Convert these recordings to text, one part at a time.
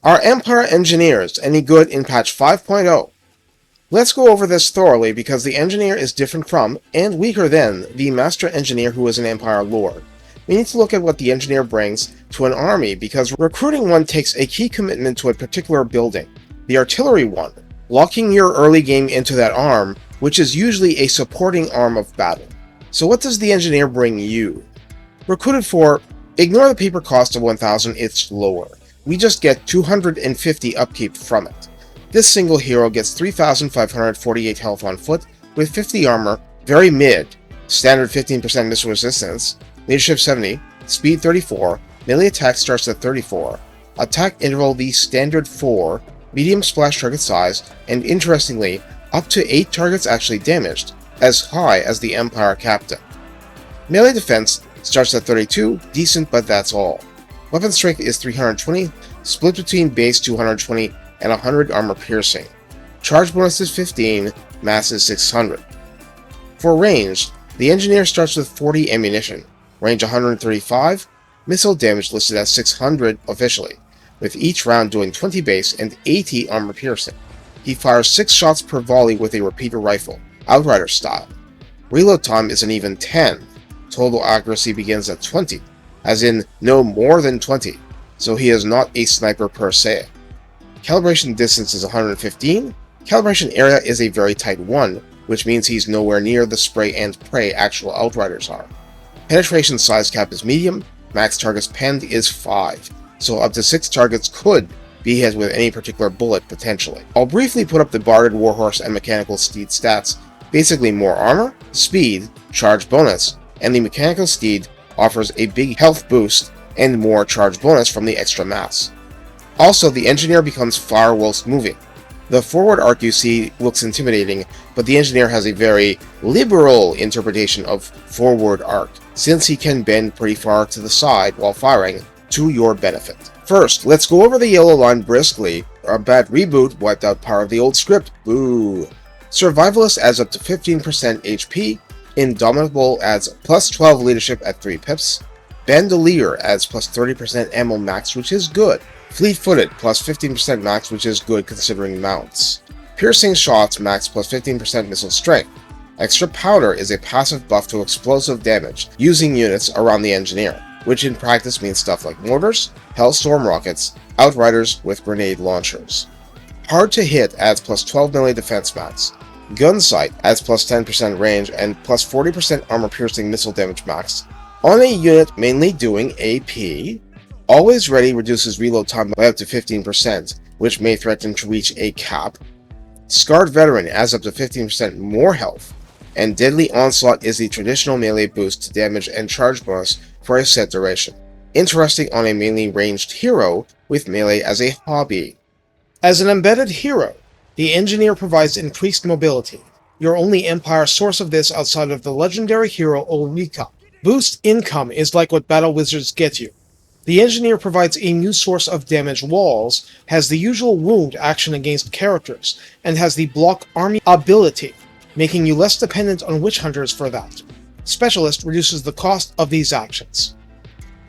Are Empire Engineers any good in patch 5.0? Let's go over this thoroughly because the Engineer is different from, and weaker than, the Master Engineer who is an Empire Lord. We need to look at what the Engineer brings to an army because recruiting one takes a key commitment to a particular building, the Artillery one, locking your early game into that arm, which is usually a supporting arm of battle. So what does the Engineer bring you? Recruited for, ignore the paper cost of 1000, it's lower. We just get 250 upkeep from it. This single hero gets 3548 health on foot, with 50 armor, very mid, standard 15% missile resistance, leadership 70, speed 34, melee attack starts at 34, attack interval the standard 4, medium splash target size, and interestingly, up to 8 targets actually damaged, as high as the Empire Captain. Melee defense starts at 32, decent but that's all. Weapon strength is 320, split between base 220 and 100 armor piercing. Charge bonus is 15, mass is 600. For range, the Engineer starts with 40 ammunition, range 135, missile damage listed as 600 officially, with each round doing 20 base and 80 armor piercing. He fires 6 shots per volley with a repeater rifle, Outrider style. Reload time is an even 10. Total accuracy begins at 20, as in no more than 20, so he is not a sniper per se. Calibration distance is 115. Calibration area is a very tight 1, which means he's nowhere near the spray and pray actual Outriders are. Penetration size cap is medium, max targets penned is 5, so up to 6 targets could be hit with any particular bullet potentially. I'll briefly put up the Barded Warhorse and Mechanical Steed stats, basically more armor, speed, charge bonus, and the Mechanical Steed offers a big health boost and more charge bonus from the extra mass. Also, the Engineer becomes fire whilst moving. The forward arc you see looks intimidating, but the Engineer has a very liberal interpretation of forward arc, since he can bend pretty far to the side while firing to your benefit. First, let's go over the yellow line briskly. Our bad reboot wiped out power of the old script, boo. Survivalist adds up to 15% HP, Indomitable adds plus 12 leadership at 3 pips, Bandolier adds plus 30% ammo max, which is good, Fleet-footed plus 15% max, which is good considering mounts, Piercing shots max plus 15% missile strength. Extra powder is a passive buff to explosive damage using units around the Engineer, which in practice means stuff like mortars, Hellstorm rockets, Outriders with grenade launchers. Hard to hit adds plus 12 melee defense max. Gunsight adds plus 10% range and plus 40% armor piercing missile damage max. On a unit mainly doing AP, Always Ready reduces reload time by up to 15%, which may threaten to reach a cap. Scarred Veteran adds up to 15% more health, and Deadly Onslaught is the traditional melee boost to damage and charge bonus for a set duration. Interesting on a mainly ranged hero with melee as a hobby. As an embedded hero, the Engineer provides increased mobility, your only Empire source of this outside of the legendary hero Ulrika. Boost income is like what Battle Wizards get you. The Engineer provides a new source of damage walls, has the usual wound action against characters, and has the block army ability, making you less dependent on witch hunters for that. Specialist reduces the cost of these actions.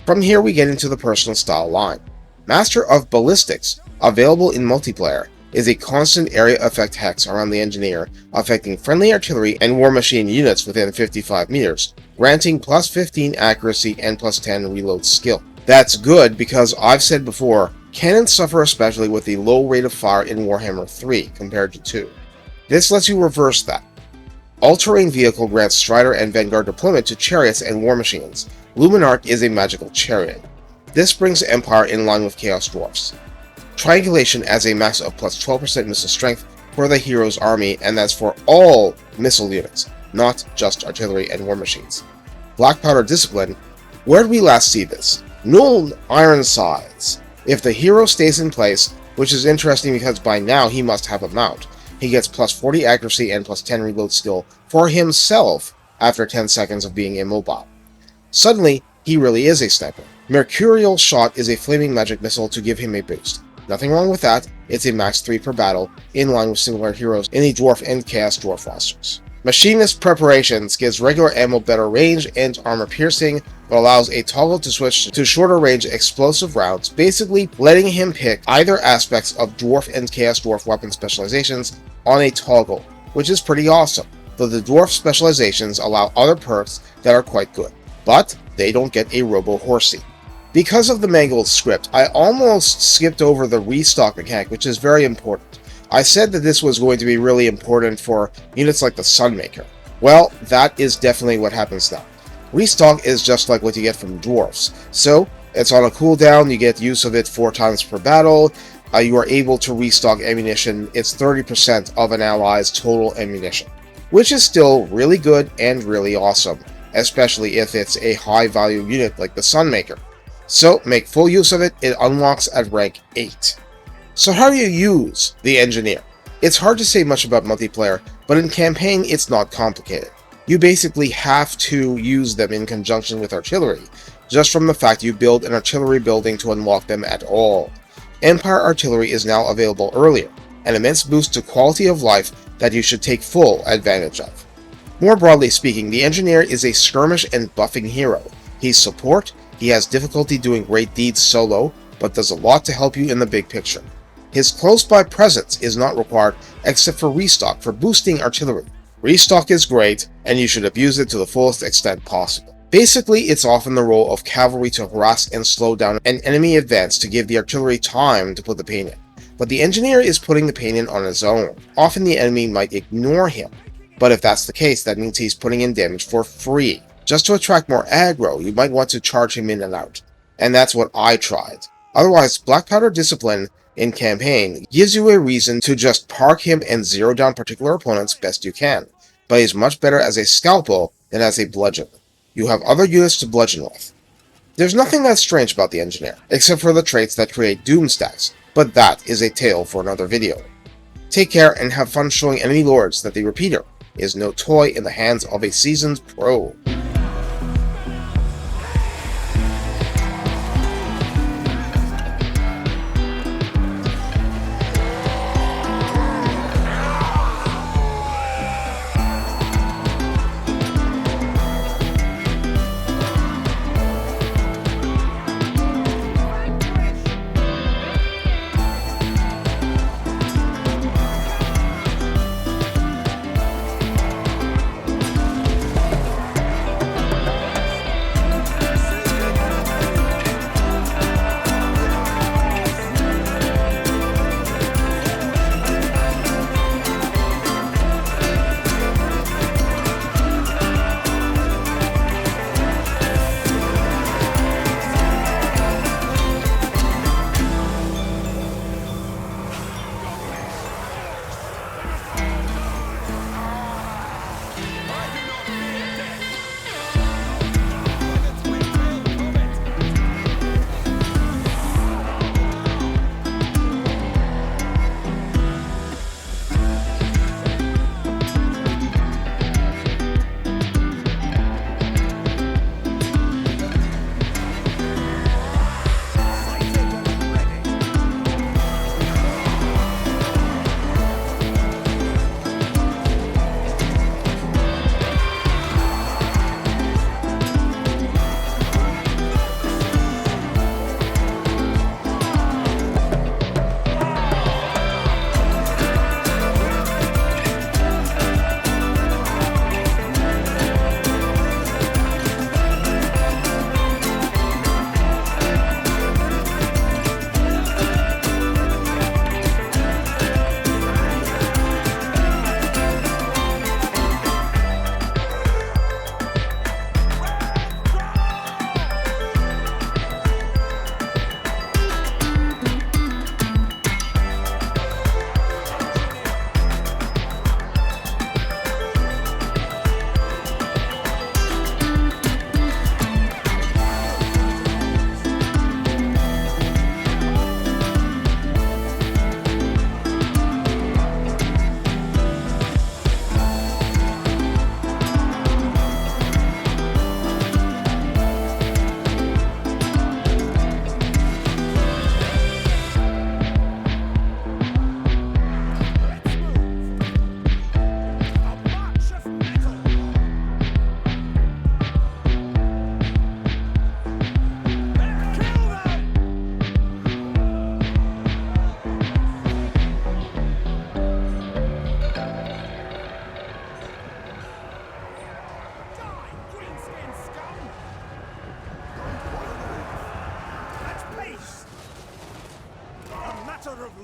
From here we get into the personal style line. Master of Ballistics, available in multiplayer, is a constant area effect hex around the Engineer, affecting friendly artillery and war machine units within 55 meters, granting plus 15 accuracy and plus 10 reload skill. That's good because I've said before, cannons suffer especially with the low rate of fire in Warhammer 3 compared to 2. This lets you reverse that. All-terrain vehicle grants Strider and Vanguard deployment to chariots and war machines. Luminarch is a magical chariot. This brings Empire in line with Chaos Dwarfs. Triangulation adds a max of plus 12% missile strength for the hero's army, and that's for all missile units, not just artillery and war machines. Black Powder Discipline, where did we last see this? Null Ironsides. If the hero stays in place, which is interesting because by now he must have a mount, he gets plus 40 accuracy and plus 10 reload skill for himself after 10 seconds of being immobile. Suddenly, he really is a sniper. Mercurial Shot is a flaming magic missile to give him a boost. Nothing wrong with that, it's a max 3 per battle, in line with similar heroes in the Dwarf and Chaos Dwarf rosters. Machinist Preparations gives regular ammo better range and armor piercing, but allows a toggle to switch to shorter range explosive rounds, basically letting him pick either aspects of Dwarf and Chaos Dwarf weapon specializations on a toggle, which is pretty awesome, though the Dwarf specializations allow other perks that are quite good, but they don't get a Robo-Horsey. Because of the mangled script, I almost skipped over the restock mechanic, which is very important. I said that this was going to be really important for units like the Sunmaker. Well, that is definitely what happens now. Restock is just like what you get from dwarfs. So, it's on a cooldown, you get use of it 4 times per battle, you are able to restock ammunition, it's 30% of an ally's total ammunition. Which is still really good and really awesome, especially if it's a high value unit like the Sunmaker. So, make full use of it, it unlocks at rank 8. So how do you use the Engineer? It's hard to say much about multiplayer, but in campaign it's not complicated. You basically have to use them in conjunction with artillery, just from the fact you build an artillery building to unlock them at all. Empire artillery is now available earlier, an immense boost to quality of life that you should take full advantage of. More broadly speaking, the Engineer is a skirmish and buffing hero. He's support, he has difficulty doing great deeds solo, but does a lot to help you in the big picture. His close-by presence is not required except for Restock for boosting artillery. Restock is great, and you should abuse it to the fullest extent possible. Basically, it's often the role of cavalry to harass and slow down an enemy advance to give the artillery time to put the pain in. But the Engineer is putting the pain in on his own. Often the enemy might ignore him, but if that's the case, that means he's putting in damage for free. Just to attract more aggro, you might want to charge him in and out. And that's what I tried. Otherwise, Black Powder Discipline in campaign gives you a reason to just park him and zero down particular opponents best you can, but he's much better as a scalpel than as a bludgeon. You have other units to bludgeon with. There's nothing that strange about the Engineer, except for the traits that create doom stacks, but that is a tale for another video. Take care and have fun showing enemy lords that the Repeater is no toy in the hands of a seasoned pro.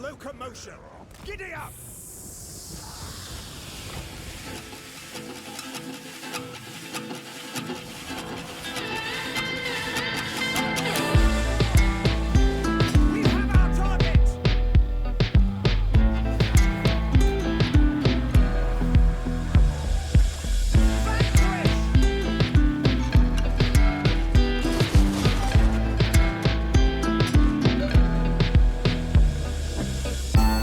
locomotion. Giddy up!